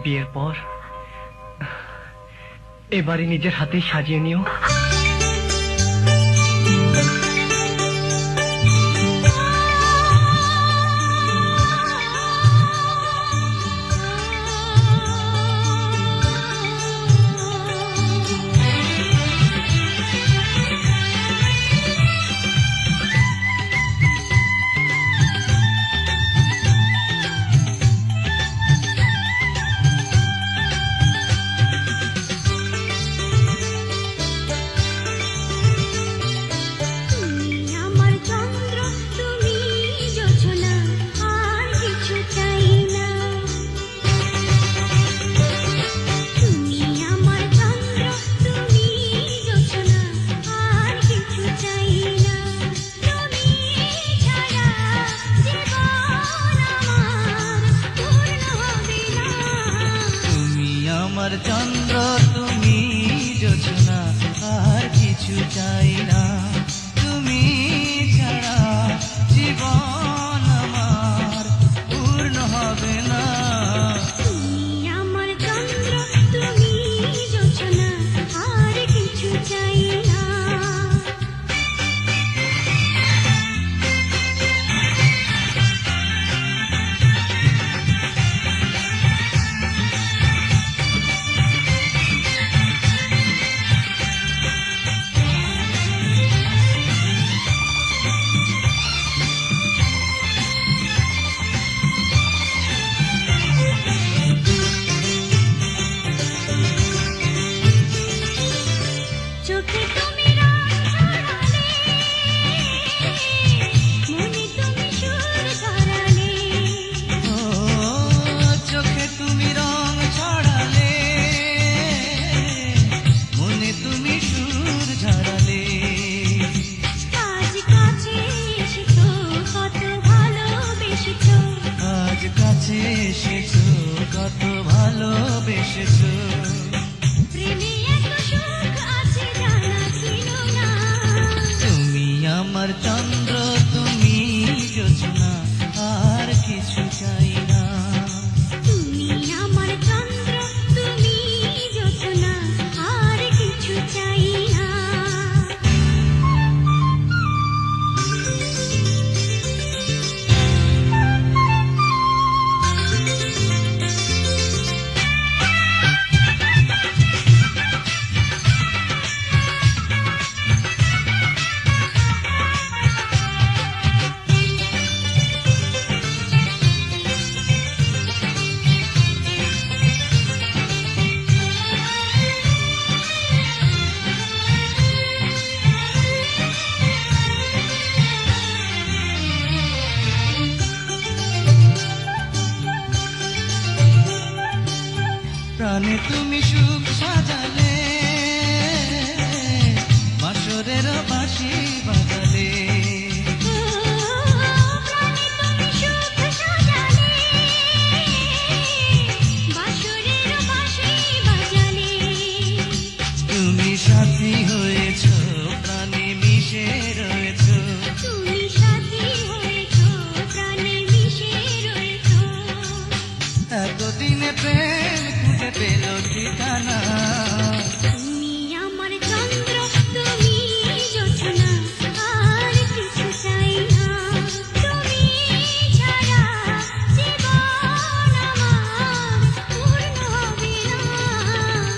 বিয়ের পর এবারে নিজের হাতেই সাজিয়ে নিও। আমার চন্দ্র তুমি জোছনা আর কিছু চাই না, তুমি ছাড়া জীবন আমার পূর্ণ হবে না। তুমি আমার চন্দ্র তুমি জোছনা আর কিছু চাই না। চোখে তুমি রং ছড়ালে, মনে তুমি সুর ধরালে। ও চোখে তুমি রং ছড়ালে, মনে তুমি সুর ঝরালে। আজ কাছে এসেছো কত ভালোবেসেছো, আজ কাছে এসেছো কত ভালোবেসেছো। প্রেমে এত সুখ আছে জানা ছিল না। তুমি আমার চন্দ্র তুমি জোছনা আর কিছু চাই না। তুমি আমার চন্দ্র তুমি জোছনা আর কিছু চাই না। প্রাণে তুমি সুখ সাজালে, বাঁশরের বাঁশি বাজালে। প্রাণে তুমি সুখ সাজালে, বাঁশরের বাঁশি বাজালে। তুমি সাথী হয়েছো প্রাণে মিশে রয়েছো। তুমি সাথী হয়েছো প্রাণে মিশে রয়েছো। এতদিনে প্রেম খুঁজে পেল ঠিকানা। তুমি আমার চন্দ্র তুমি জোছনা আর কিছু চাই না। তুমি ছাড়া জীবন আমার পূর্ণ হবে না।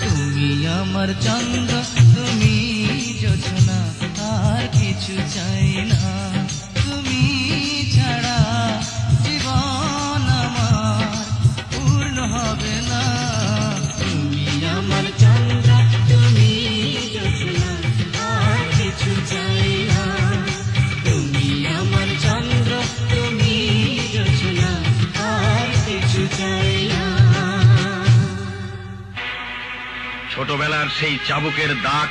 তুমি আমার চন্দ্র তুমি জোছনা আর কিছু চাই না। তুমি ছাড়া জীবন আমার পূর্ণ হবে না। তুমি আমার চন্দ্র তুমি জোছনা আর কিছু চাই না। তুমি আমার চন্দ্র তুমি জোছনা আর কিছু চাই না। ছোটবেলার সেই চাবুকের দাগ